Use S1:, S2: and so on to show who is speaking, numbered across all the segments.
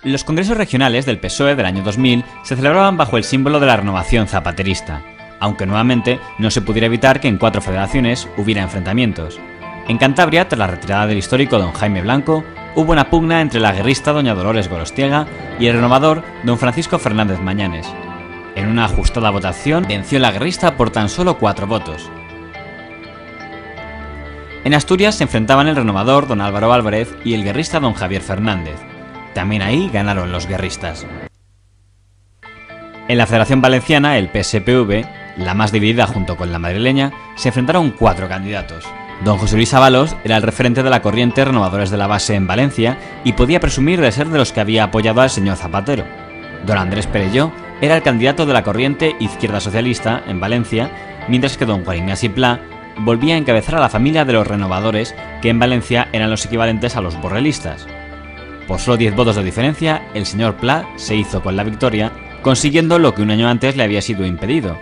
S1: Los congresos regionales del PSOE del año 2000 se celebraban bajo el símbolo de la renovación zapaterista, aunque nuevamente no se pudiera evitar que en 4 federaciones hubiera enfrentamientos. En Cantabria, tras la retirada del histórico don Jaime Blanco, hubo una pugna entre la guerrista doña Dolores Gorostiaga y el renovador don Francisco Fernández Mañanes. En una ajustada votación venció la guerrista por tan solo 4 votos. En Asturias se enfrentaban el renovador don Álvaro Álvarez y el guerrista don Javier Fernández. También ahí ganaron los guerristas. En la Federación Valenciana, el PSPV, la más dividida junto con la madrileña, se enfrentaron 4 candidatos. Don José Luis Ábalos era el referente de la corriente Renovadores de la Base en Valencia y podía presumir de ser de los que había apoyado al señor Zapatero. Don Andrés Perelló era el candidato de la corriente Izquierda Socialista en Valencia, mientras que don Juan Ignacio Pla volvía a encabezar a la familia de los renovadores, que en Valencia eran los equivalentes a los borrelistas. Por solo 10 votos de diferencia, el señor Pla se hizo con la victoria, consiguiendo lo que un año antes le había sido impedido: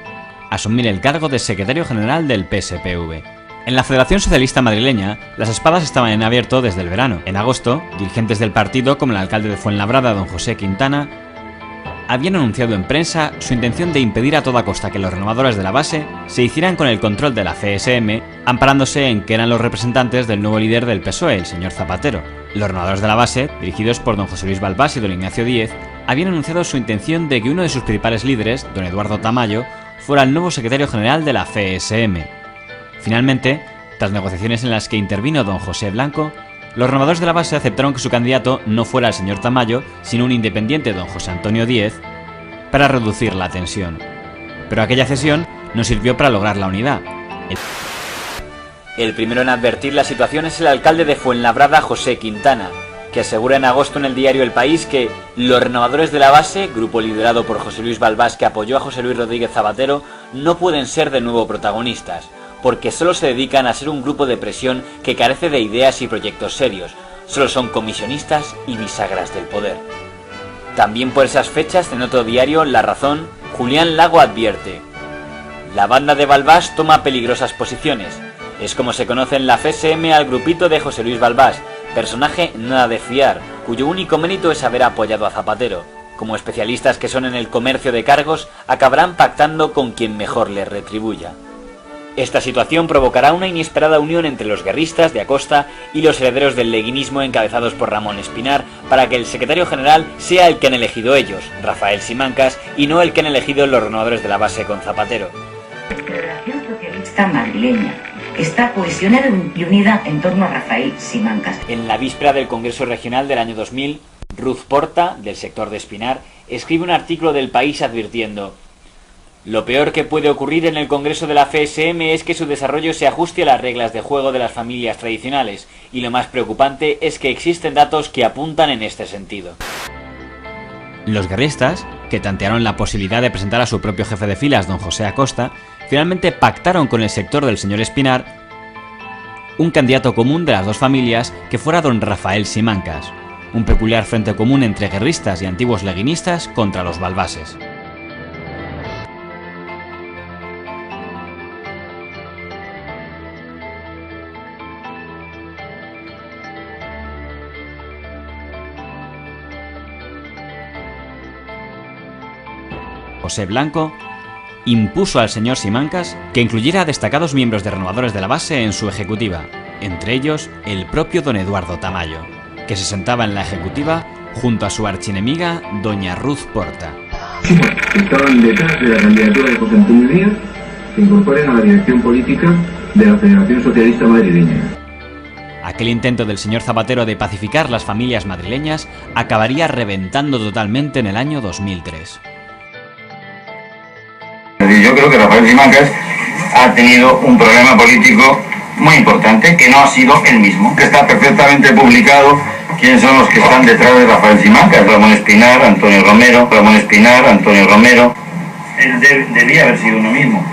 S1: asumir el cargo de secretario general del PSPV. En la Federación Socialista Madrileña, las espadas estaban en abierto desde el verano. En agosto, dirigentes del partido, como el alcalde de Fuenlabrada, don José Quintana, habían anunciado en prensa su intención de impedir a toda costa que los renovadores de la base se hicieran con el control de la CSM, amparándose en que eran los representantes del nuevo líder del PSOE, el señor Zapatero. Los renovadores de la base, dirigidos por don José Luis Balbás y don Ignacio Díez, habían anunciado su intención de que uno de sus principales líderes, don Eduardo Tamayo, fuera el nuevo secretario general de la CSM. Finalmente, tras negociaciones en las que intervino don José Blanco, los renovadores de la base aceptaron que su candidato no fuera el señor Tamayo, sino un independiente, don José Antonio Díez, para reducir la tensión. Pero aquella cesión no sirvió para lograr la unidad. El primero en advertir la situación es el alcalde de Fuenlabrada, José Quintana, que asegura en agosto en el diario El País que los renovadores de la base, grupo liderado por José Luis Balbás que apoyó a José Luis Rodríguez Zapatero, no pueden ser de nuevo protagonistas, porque solo se dedican a ser un grupo de presión que carece de ideas y proyectos serios, solo son comisionistas y bisagras del poder. También por esas fechas, en otro diario, La Razón, Julián Lago advierte: la banda de Balbás toma peligrosas posiciones. Es como se conoce en la FSM al grupito de José Luis Balbás, personaje nada de fiar, cuyo único mérito es haber apoyado a Zapatero. Como especialistas que son en el comercio de cargos, acabarán pactando con quien mejor les retribuya. Esta situación provocará una inesperada unión entre los guerristas de Acosta y los herederos del leguinismo encabezados por Ramón Espinar, para que el secretario general sea el que han elegido ellos, Rafael Simancas, y no el que han elegido los renovadores de la base con Zapatero.
S2: La Federación Socialista Madrileña está cohesionada y unida en torno a Rafael Simancas.
S1: En la víspera del Congreso Regional del año 2000, Ruth Porta, del sector de Espinar, escribe un artículo del País advirtiendo: lo peor que puede ocurrir en el Congreso de la FSM es que su desarrollo se ajuste a las reglas de juego de las familias tradicionales, y lo más preocupante es que existen datos que apuntan en este sentido. Los guerristas, que tantearon la posibilidad de presentar a su propio jefe de filas, don José Acosta, finalmente pactaron con el sector del señor Espinar un candidato común de las dos familias que fuera don Rafael Simancas, un peculiar frente común entre guerristas y antiguos leguinistas contra los balbases. José Blanco impuso al señor Simancas que incluyera a destacados miembros de renovadores de la base en su ejecutiva, entre ellos el propio don Eduardo Tamayo, que se sentaba en la ejecutiva junto a su archienemiga doña Ruth Porta.
S3: Estaban detrás de la candidatura de José Antonio Díaz, que incorporen a la dirección política de la Federación Socialista Madrileña.
S1: Aquel intento del señor Zapatero de pacificar las familias madrileñas acabaría reventando totalmente en el año 2003.
S4: Yo creo que Rafael Simancas ha tenido un problema político muy importante, que no ha sido el mismo, que está perfectamente publicado quiénes son los que están detrás de Rafael Simancas: Ramón Espinar, Antonio Romero, Él debía haber sido uno mismo.